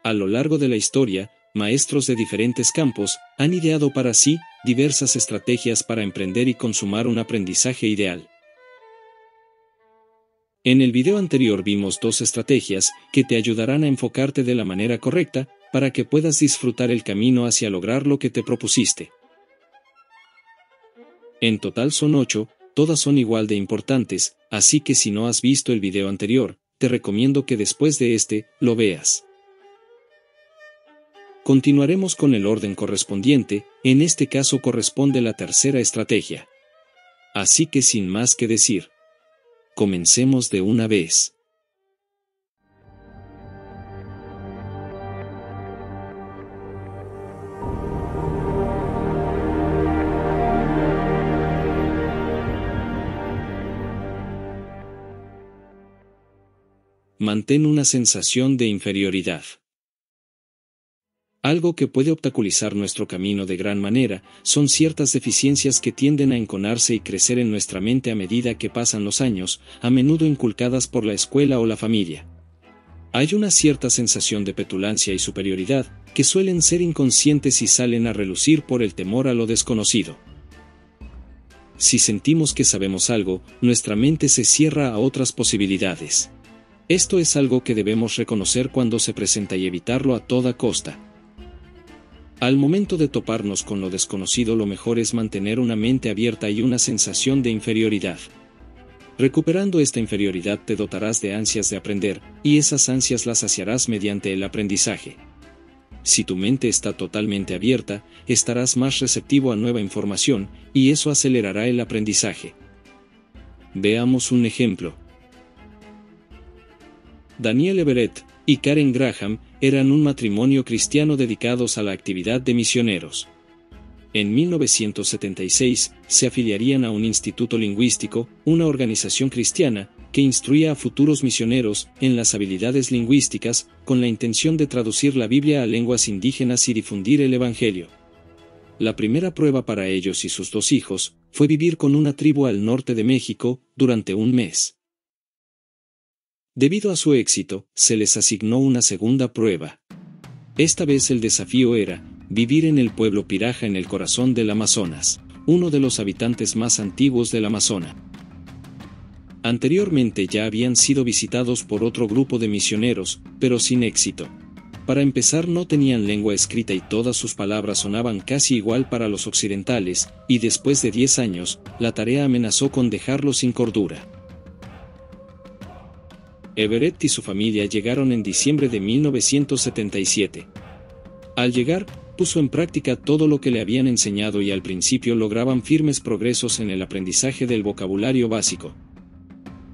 A lo largo de la historia, maestros de diferentes campos han ideado para sí diversas estrategias para emprender y consumar un aprendizaje ideal. En el video anterior vimos 2 estrategias que te ayudarán a enfocarte de la manera correcta para que puedas disfrutar el camino hacia lograr lo que te propusiste. En total son 8, todas son igual de importantes, así que si no has visto el video anterior, te recomiendo que después de este, lo veas. Continuaremos con el orden correspondiente, en este caso corresponde la tercera estrategia. Así que sin más que decir, comencemos de una vez. Mantén una sensación de inferioridad. Algo que puede obstaculizar nuestro camino de gran manera son ciertas deficiencias que tienden a enconarse y crecer en nuestra mente a medida que pasan los años, a menudo inculcadas por la escuela o la familia. Hay una cierta sensación de petulancia y superioridad que suelen ser inconscientes y salen a relucir por el temor a lo desconocido. Si sentimos que sabemos algo, nuestra mente se cierra a otras posibilidades. Esto es algo que debemos reconocer cuando se presenta y evitarlo a toda costa. Al momento de toparnos con lo desconocido, lo mejor es mantener una mente abierta y una sensación de inferioridad. Recuperando esta inferioridad te dotarás de ansias de aprender, y esas ansias las saciarás mediante el aprendizaje. Si tu mente está totalmente abierta, estarás más receptivo a nueva información, y eso acelerará el aprendizaje. Veamos un ejemplo. Daniel Everett y Karen Graham eran un matrimonio cristiano dedicados a la actividad de misioneros. En 1976, se afiliarían a un instituto lingüístico, una organización cristiana, que instruía a futuros misioneros en las habilidades lingüísticas, con la intención de traducir la Biblia a lenguas indígenas y difundir el Evangelio. La primera prueba para ellos y sus 2 hijos fue vivir con una tribu al norte de México durante un mes. Debido a su éxito, se les asignó una segunda prueba. Esta vez el desafío era vivir en el pueblo Piraja en el corazón del Amazonas, uno de los habitantes más antiguos del Amazonas. Anteriormente ya habían sido visitados por otro grupo de misioneros, pero sin éxito. Para empezar, no tenían lengua escrita y todas sus palabras sonaban casi igual para los occidentales, y después de 10 años, la tarea amenazó con dejarlos sin cordura. Everett y su familia llegaron en diciembre de 1977. Al llegar, puso en práctica todo lo que le habían enseñado y al principio lograban firmes progresos en el aprendizaje del vocabulario básico.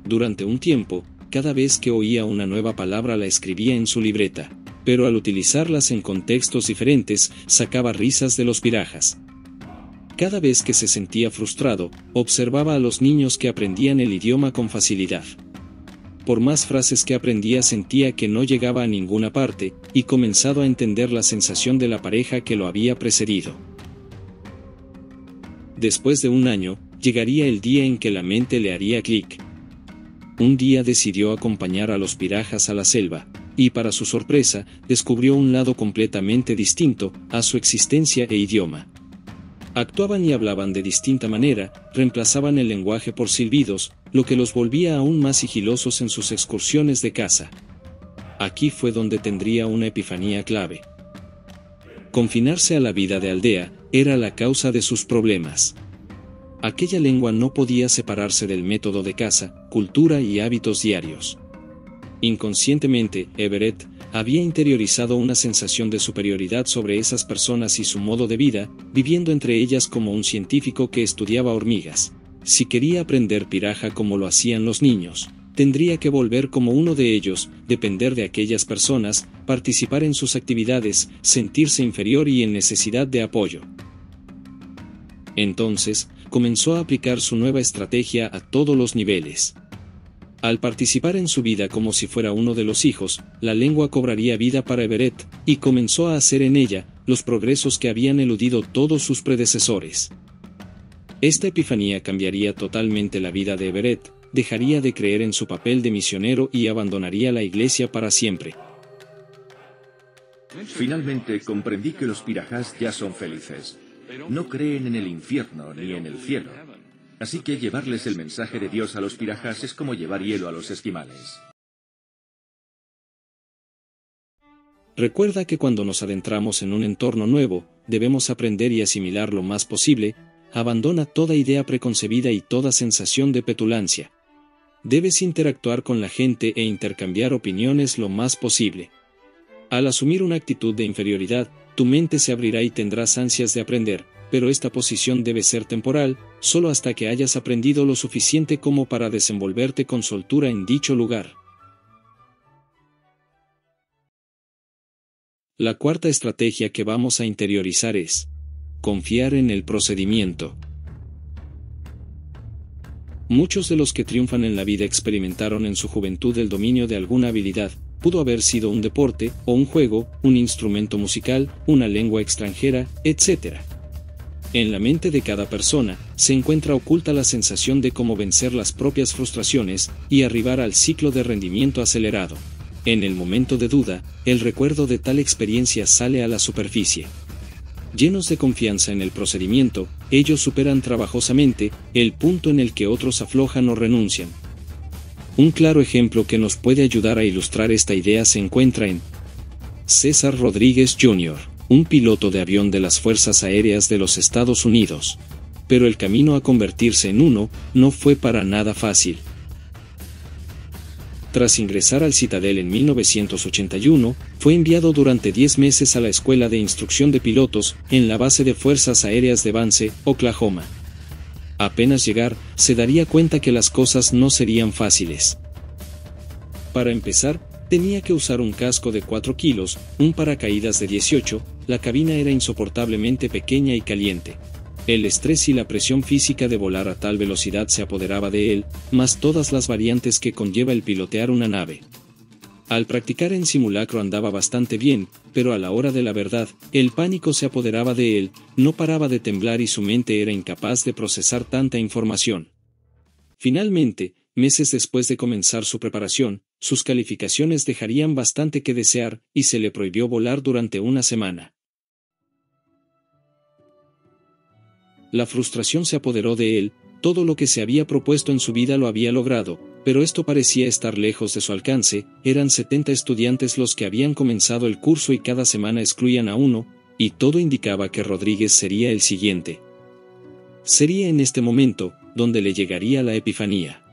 Durante un tiempo, cada vez que oía una nueva palabra la escribía en su libreta, pero al utilizarlas en contextos diferentes, sacaba risas de los pirajas. Cada vez que se sentía frustrado, observaba a los niños que aprendían el idioma con facilidad. Por más frases que aprendía sentía que no llegaba a ninguna parte, y comenzado a entender la sensación de la pareja que lo había precedido. Después de un año, llegaría el día en que la mente le haría clic. Un día decidió acompañar a los pirajas a la selva, y para su sorpresa, descubrió un lado completamente distinto a su existencia e idioma. Actuaban y hablaban de distinta manera, reemplazaban el lenguaje por silbidos, lo que los volvía aún más sigilosos en sus excursiones de caza. Aquí fue donde tendría una epifanía clave. Confinarse a la vida de aldea era la causa de sus problemas. Aquella lengua no podía separarse del método de caza, cultura y hábitos diarios. Inconscientemente, Everett había interiorizado una sensación de superioridad sobre esas personas y su modo de vida, viviendo entre ellas como un científico que estudiaba hormigas. Si quería aprender piraja como lo hacían los niños, tendría que volver como uno de ellos, depender de aquellas personas, participar en sus actividades, sentirse inferior y en necesidad de apoyo. Entonces, comenzó a aplicar su nueva estrategia a todos los niveles. Al participar en su vida como si fuera uno de los hijos, la lengua cobraría vida para Everett, y comenzó a hacer en ella los progresos que habían eludido todos sus predecesores. Esta epifanía cambiaría totalmente la vida de Everett, dejaría de creer en su papel de misionero y abandonaría la iglesia para siempre. Finalmente comprendí que los pirajás ya son felices. No creen en el infierno ni en el cielo. Así que llevarles el mensaje de Dios a los pirajás es como llevar hielo a los esquimales. Recuerda que cuando nos adentramos en un entorno nuevo, debemos aprender y asimilar lo más posible. Abandona toda idea preconcebida y toda sensación de petulancia. Debes interactuar con la gente e intercambiar opiniones lo más posible. Al asumir una actitud de inferioridad, tu mente se abrirá y tendrás ansias de aprender, pero esta posición debe ser temporal, solo hasta que hayas aprendido lo suficiente como para desenvolverte con soltura en dicho lugar. La cuarta estrategia que vamos a interiorizar es confiar en el procedimiento. Muchos de los que triunfan en la vida experimentaron en su juventud el dominio de alguna habilidad. Pudo haber sido un deporte, o un juego, un instrumento musical, una lengua extranjera, etc. En la mente de cada persona, se encuentra oculta la sensación de cómo vencer las propias frustraciones, y arribar al ciclo de rendimiento acelerado. En el momento de duda, el recuerdo de tal experiencia sale a la superficie. Llenos de confianza en el procedimiento, ellos superan trabajosamente el punto en el que otros aflojan o renuncian. Un claro ejemplo que nos puede ayudar a ilustrar esta idea se encuentra en César Rodríguez Jr., un piloto de avión de las Fuerzas Aéreas de los Estados Unidos. Pero el camino a convertirse en uno no fue para nada fácil. Tras ingresar al Citadel en 1981, fue enviado durante 10 meses a la Escuela de Instrucción de Pilotos, en la base de Fuerzas Aéreas de Vance, Oklahoma. Apenas llegar, se daría cuenta que las cosas no serían fáciles. Para empezar, tenía que usar un casco de 4 kilos, un paracaídas de 18, la cabina era insoportablemente pequeña y caliente. El estrés y la presión física de volar a tal velocidad se apoderaba de él, más todas las variantes que conlleva el pilotear una nave. Al practicar en simulacro andaba bastante bien, pero a la hora de la verdad, el pánico se apoderaba de él, no paraba de temblar y su mente era incapaz de procesar tanta información. Finalmente, meses después de comenzar su preparación, sus calificaciones dejarían bastante que desear, y se le prohibió volar durante una semana. La frustración se apoderó de él, todo lo que se había propuesto en su vida lo había logrado, pero esto parecía estar lejos de su alcance. Eran 70 estudiantes los que habían comenzado el curso y cada semana excluían a uno, y todo indicaba que Rodríguez sería el siguiente. Sería en este momento, donde le llegaría la epifanía.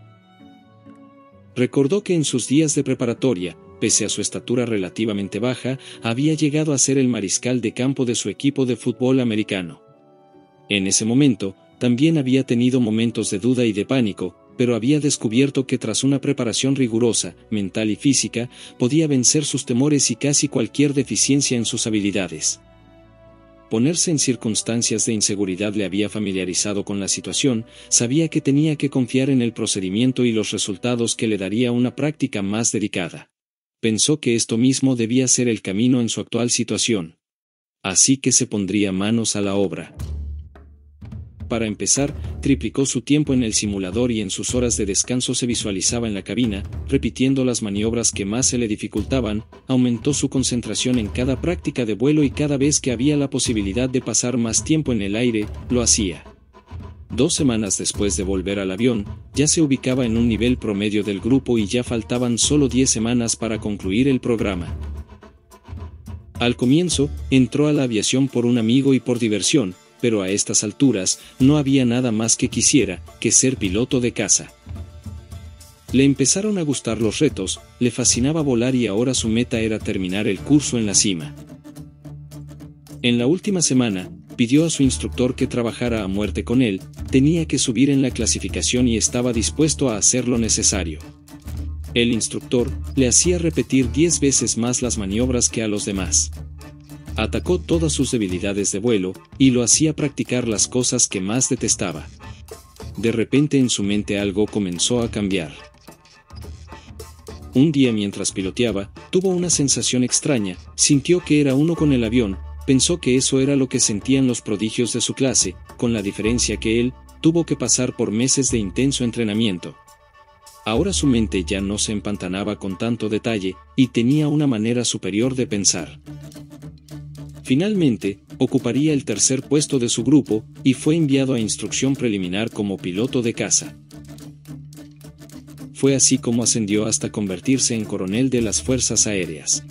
Recordó que en sus días de preparatoria, pese a su estatura relativamente baja, había llegado a ser el mariscal de campo de su equipo de fútbol americano. En ese momento, también había tenido momentos de duda y de pánico, pero había descubierto que tras una preparación rigurosa, mental y física, podía vencer sus temores y casi cualquier deficiencia en sus habilidades. Ponerse en circunstancias de inseguridad le había familiarizado con la situación, sabía que tenía que confiar en el procedimiento y los resultados que le daría una práctica más dedicada. Pensó que esto mismo debía ser el camino en su actual situación. Así que se pondría manos a la obra. Para empezar, triplicó su tiempo en el simulador y en sus horas de descanso se visualizaba en la cabina, repitiendo las maniobras que más se le dificultaban. Aumentó su concentración en cada práctica de vuelo y cada vez que había la posibilidad de pasar más tiempo en el aire, lo hacía. 2 semanas después de volver al avión, ya se ubicaba en un nivel promedio del grupo y ya faltaban solo 10 semanas para concluir el programa. Al comienzo, entró a la aviación por un amigo y por diversión, pero a estas alturas, no había nada más que quisiera que ser piloto de caza. Le empezaron a gustar los retos, le fascinaba volar y ahora su meta era terminar el curso en la cima. En la última semana, pidió a su instructor que trabajara a muerte con él, tenía que subir en la clasificación y estaba dispuesto a hacer lo necesario. El instructor le hacía repetir 10 veces más las maniobras que a los demás. Atacó todas sus debilidades de vuelo, y lo hacía practicar las cosas que más detestaba. De repente en su mente algo comenzó a cambiar. Un día mientras piloteaba, tuvo una sensación extraña, sintió que era uno con el avión, pensó que eso era lo que sentían los prodigios de su clase, con la diferencia que él tuvo que pasar por meses de intenso entrenamiento. Ahora su mente ya no se empantanaba con tanto detalle, y tenía una manera superior de pensar. Finalmente, ocuparía el tercer puesto de su grupo, y fue enviado a instrucción preliminar como piloto de caza. Fue así como ascendió hasta convertirse en coronel de las Fuerzas Aéreas.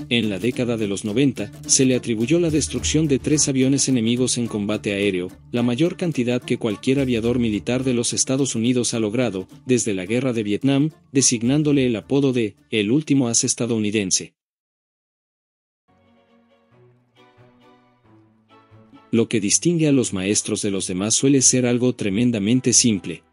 En la década de los 90, se le atribuyó la destrucción de 3 aviones enemigos en combate aéreo, la mayor cantidad que cualquier aviador militar de los Estados Unidos ha logrado, desde la Guerra de Vietnam, designándole el apodo de «el último as estadounidense». Lo que distingue a los maestros de los demás suele ser algo tremendamente simple.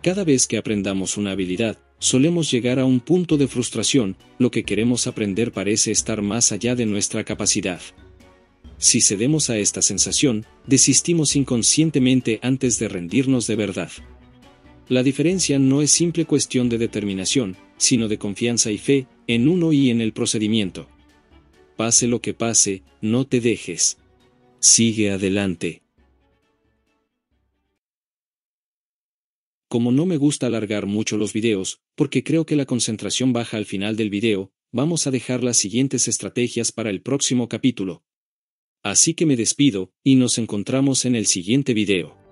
Cada vez que aprendamos una habilidad, solemos llegar a un punto de frustración, lo que queremos aprender parece estar más allá de nuestra capacidad. Si cedemos a esta sensación, desistimos inconscientemente antes de rendirnos de verdad. La diferencia no es simple cuestión de determinación, sino de confianza y fe, en uno y en el procedimiento. Pase lo que pase, no te dejes. Sigue adelante. Como no me gusta alargar mucho los videos, porque creo que la concentración baja al final del video, vamos a dejar las siguientes estrategias para el próximo capítulo. Así que me despido, y nos encontramos en el siguiente video.